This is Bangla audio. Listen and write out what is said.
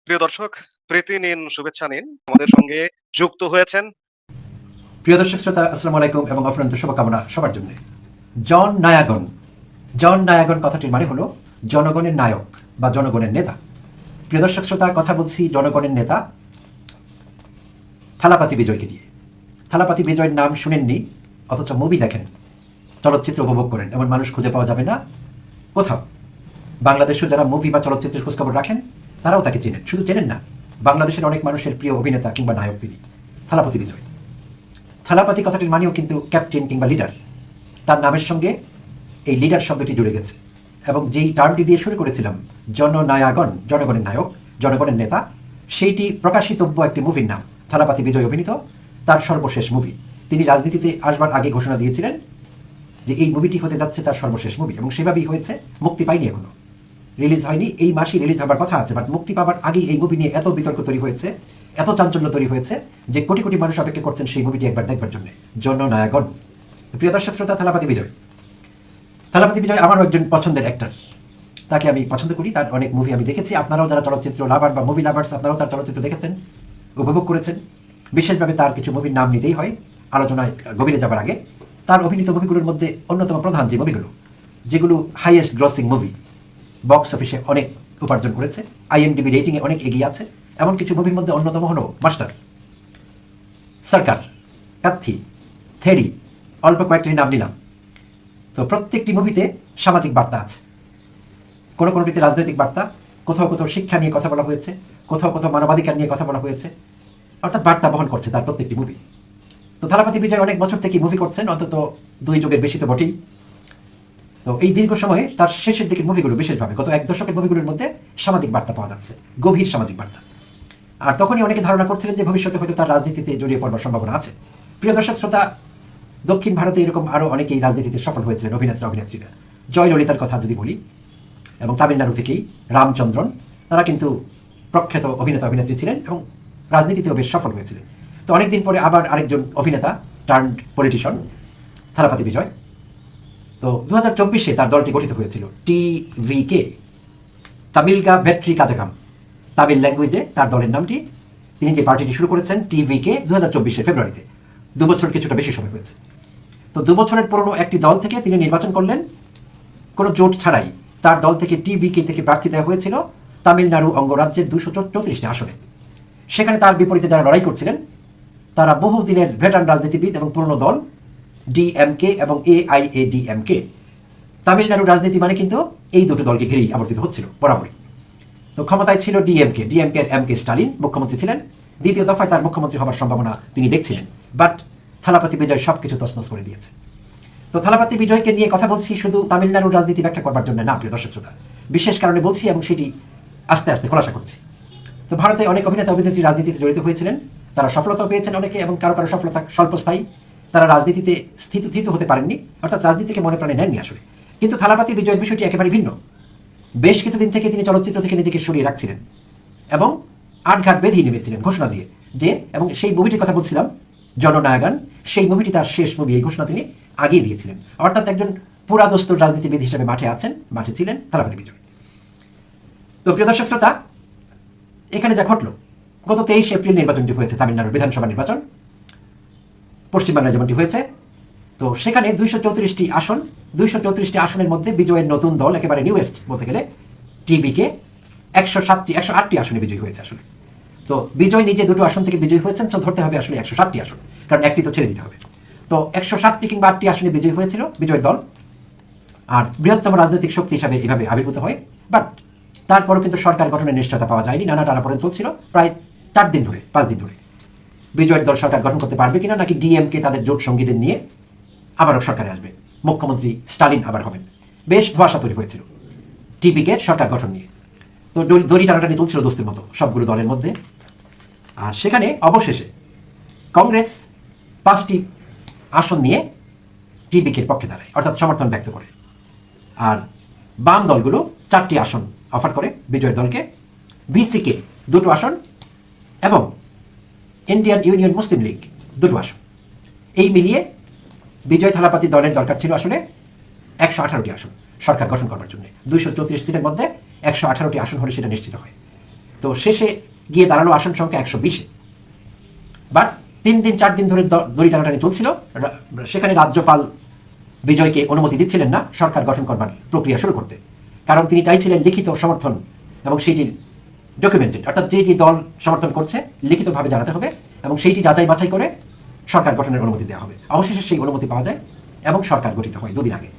প্রিয় দর্শক, প্রীতি নিন, শুভেচ্ছা নিন। আমাদের সঙ্গে যুক্ত হয়েছেন প্রিয় দর্শক শ্রোতা, আসসালামু আলাইকুম এবং অফুরন্ত শুভকামনা সবার জন্য। জন নায়াগন। জন নায়াগন কথাটির মানে হলো জনগণের নায়ক বা জনগণের নেতা। প্রিয় দর্শক শ্রোতা, কথা বলছি জনগণের নেতা থালাপাতি বিজয়কে নিয়ে। থালাপাতি বিজয়ের নাম শুনেননি, অথচ মুভি দেখেন, চলচ্চিত্র উপভোগ করেন, এমন মানুষ খুঁজে পাওয়া যাবে না কোথাও। বাংলাদেশেও যারা মুভি বা চলচ্চিত্রের খোঁজখবর রাখেন তারাও তাকে চেনেন, শুধু চেনেন না, বাংলাদেশের অনেক মানুষের প্রিয় অভিনেতা কিংবা নায়ক তিনি, থালাপতি বিজয়। থালাপাতি কথাটির মানেও কিন্তু ক্যাপ্টেন কিংবা লিডার। তার নামের সঙ্গে এই লিডার শব্দটি জুড়ে গেছে, এবং যেই টার্মটি দিয়ে শুরু করেছিলাম, জননায়াগন, জনগণের নায়ক, জনগণের নেতা, সেইটি প্রকাশিতব্য একটি মুভির নাম, থালাপাতি বিজয় অভিনীত তার সর্বশেষ মুভি। তিনি রাজনীতিতে আসবার আগে ঘোষণা দিয়েছিলেন যে এই মুভিটি হতে যাচ্ছে তার সর্বশেষ মুভি, এবং সেভাবেই হয়েছে। মুক্তি পায়নি, এখনো রিলিজ হয়নি, এই মাসেই রিলিজ হবার কথা আছে, বাট মুক্তি পাবার আগেই এই মুভি নিয়ে এত বিতর্ক তৈরি হয়েছে, এত চাঞ্চল্য তৈরি হয়েছে যে কোটি কোটি মানুষ অপেক্ষা করছেন সেই মুভিটি একবার দেখবার জন্য, জননায়গন। প্রিয় দর্শক শ্রোতা, থালাপাতি বিজয়, থালাপাতি বিজয় আমারও একজন পছন্দের অ্যাক্টর। তাকে আমি পছন্দ করি, তার অনেক মুভি আমি দেখেছি। আপনারাও যারা চলচ্চিত্র লাভার বা মুভি লাভার্স, আপনারাও তার চলচ্চিত্র দেখেছেন, উপভোগ করেছেন। বিশেষভাবে তার কিছু মুভির নাম নিতেই হয় আলোচনায় গভীরে যাবার আগে। তার অভিনীত মুভিগুলোর মধ্যে অন্যতম প্রধান যে মুভিগুলো, যেগুলো হাইয়েস্ট গ্রসিং মুভি, বক্স অফিসে অনেক উপার্জন করেছে, IMDb রেটিংয়ে অনেক এগিয়ে আছে, এমন কিছু মুভির মধ্যে অন্যতম হলো মাস্টার, সরকার, কাথি, থেরি, অল্প কয়েকটি নাম নিলাম। তো প্রত্যেকটি মুভিতে সামাজিক বার্তা আছে, কোনো কোনোটিতে রাজনৈতিক বার্তা, কোথাও কোথাও শিক্ষা নিয়ে কথা বলা হয়েছে, কোথাও কোথাও মানবাধিকার নিয়ে কথা বলা হয়েছে, অর্থাৎ বার্তা বহন করছে তার প্রত্যেকটি মুভি। তো থালাপাতি বিজয় অনেক বছর থেকে মুভি করছেন, অন্তত 2 যুগের বেশি তো বটেই। তো এই দীর্ঘ সময়ে তার শেষের দিকের মুভিগুলো, বিশেষভাবে গত 1 দশকের মুভিগুলোর মধ্যে সামাজিক বার্তা পাওয়া যাচ্ছে, গভীর সামাজিক বার্তা। আর তখনই অনেকে ধারণা করছিলেন যে ভবিষ্যতে হয়তো তার রাজনীতিতে জড়িয়ে পড়বার সম্ভাবনা আছে। প্রিয় দর্শক শ্রোতা, দক্ষিণ ভারতে এরকম আরও অনেকেই রাজনীতিতে সফল হয়েছিলেন, অভিনেতা অভিনেত্রীরা। জয়ললিতার কথা যদি বলি, এবং তামিলনাড়ু থেকেই রামচন্দ্রন, তারা কিন্তু প্রখ্যাত অভিনেতা অভিনেত্রী ছিলেন এবং রাজনীতিতেও বেশ সফল হয়েছিলেন। তো অনেকদিন পরে আবার আরেকজন অভিনেতা টার্নড পলিটিশিয়ান, থালাপাতি বিজয়। তো 2024-এ তার দলটি গঠিত হয়েছিল, TVK, তামিলগা ভেট্রি কাজাকাম, তামিল ল্যাঙ্গুয়েজে তার দলের নামটি। তিনি যে পার্টিটি শুরু করেছেন TVK 2024-এর ফেব্রুয়ারিতে, 2 বছর কিছুটা বেশি সময় হয়েছে। তো 2 বছরের পুরনো একটি দল থেকে তিনি নির্বাচন করলেন, কোনো জোট ছাড়াই। তার দল থেকে TVK থেকে প্রার্থী দেওয়া হয়েছিল তামিলনাড়ু অঙ্গরাজ্যের 234টি আসনে। সেখানে তার বিপরীতে যারা লড়াই করছিলেন তারা বহুদিনের ভেটারান রাজনীতিবিদ এবং পুরনো দল DMK এবং AIADMK। তামিলনাড়ুর রাজনীতি মানে কিন্তু এই দুটো দলকে ঘিরেই আবর্তিত হচ্ছিল বরাবরই। তো ক্ষমতায় ছিল DMK, DMK এর MK স্টালিন মুখ্যমন্ত্রী ছিলেন। দ্বিতীয় দফায় তার মুখ্যমন্ত্রী হওয়ার সম্ভাবনা তিনি দেখছিলেন, বাট থালাপাতি বিজয় সব কিছু তছনছ করে দিয়েছে। তো থালাপাতি বিজয়কে নিয়ে কথা বলছি শুধু তামিলনাড়ুর রাজনীতি ব্যাখ্যা করবার জন্য না, প্রিয় দর্শক শ্রোতা, বিশেষ কারণে বলছি এবং সেটি আস্তে আস্তে খোলাসা করছি। তো ভারতে অনেক অভিনেতা অভিনেত্রী রাজনীতিতে জড়িত হয়েছিলেন, তারা সফলতা পেয়েছেন অনেকে, এবং কারো কারো সফলতা স্বল্পস্থায়ী, তারা রাজনীতিতে স্থিত হতে পারেননি, অর্থাৎ রাজনীতিকে মনে প্রাণে নেননি আসলে। কিন্তু থালাপাতি বিজয়ের বিষয়টি একেবারে ভিন্ন। বেশ কিছুদিন থেকে তিনি চলচ্চিত্র থেকে নিজেকে সরিয়ে রাখছিলেন এবং আটঘাট বেঁধেই নেমেছিলেন ঘোষণা দিয়ে যে, এবং সেই মুভিটির কথা বলছিলাম জননায়গন, সেই মুভিটি তার শেষ মুভি, এই ঘোষণা তিনি আগিয়ে দিয়েছিলেন। অর্থাৎ একজন পুরাদস্তুর রাজনীতিবিদ হিসেবে মাঠে ছিলেন থালাপাতি বিজয়। তো প্রিয় দর্শক শ্রোতা, এখানে যা ঘটল, গত 23 এপ্রিল নির্বাচনটি হয়েছে, তামিলনাড়ুর বিধানসভা নির্বাচন, পশ্চিমবাংলায় যেমনটি হয়েছে। তো সেখানে 234টি আসন, 234টি আসনের মধ্যে বিজয়ের নতুন দল, একেবারে নিউয়েস্ট বলতে গেলে TVK, 108টি আসনে বিজয়ী হয়েছে আসলে। তো বিজয় নিজে 2টো আসন থেকে বিজয়ী হয়েছেন, তো ধরতে হবে আসলে 107টি আসন, কারণ একটি তো ছেড়ে দিতে হবে। তো 107টি কিংবা 8টি আসনে বিজয়ী হয়েছিল বিজয়ের দল, আর বৃহত্তম রাজনৈতিক শক্তি হিসাবে এভাবে আবির্ভূত হয়। বাট তারপরও কিন্তু সরকার গঠনের নিশ্চয়তা পাওয়া যায়নি, নানা টানাপোড়েন চলছিল প্রায় 4 দিন ধরে, 5 দিন ধরে। বিজয়ের দল সরকার গঠন করতে পারবে কিনা, নাকি DMK তাদের জোট সঙ্গীদের নিয়ে আবারও সরকারে আসবে, মুখ্যমন্ত্রী স্টালিন আবার হবেন, বেশ ধোঁয়াশা তৈরি হয়েছিল TVK সরকার গঠন নিয়ে। তো দড়ি টানাটানি চলছিল দোস্তের মতো সবগুলো দলের মধ্যে। আর সেখানে অবশেষে কংগ্রেস 5টি আসন নিয়ে TVK পক্ষে দাঁড়ায়, অর্থাৎ সমর্থন ব্যক্ত করে। আর বাম দলগুলো 4টি আসন অফার করে বিজয়ের দলকে, VCK 2টো আসন এবং ইন্ডিয়ান ইউনিয়ন মুসলিম লীগ 2টো আসন। এই মিলিয়ে বিজয় থালাপাতি দলের দরকার ছিল আসলে 118টি আসন সরকার গঠন করবার জন্য। 234 সিটের মধ্যে 118টি আসন হলে সেটা নিশ্চিত হয়। তো শেষে গিয়ে দাঁড়ালো আসন সংখ্যা 120-এ। বাট 3 দিন 4 দিন ধরে দড়ি টানাটানি চলছিল। সেখানে রাজ্যপাল বিজয়কে অনুমতি দিচ্ছিলেন না সরকার গঠন করবার প্রক্রিয়া শুরু করতে, কারণ তিনি চাইছিলেন লিখিত সমর্থন এবং সেইটি ডকুমেন্টেড, অর্থাৎ যে দল সমর্থন করছে লিখিতভাবে জানাতে হবে এবং সেইটি যাচাই বাছাই করে সরকার গঠনের অনুমতি দেওয়া হবে। অবশেষে সেই অনুমতি পাওয়া যায় এবং সরকার গঠিত হয় 2 দিন আগে।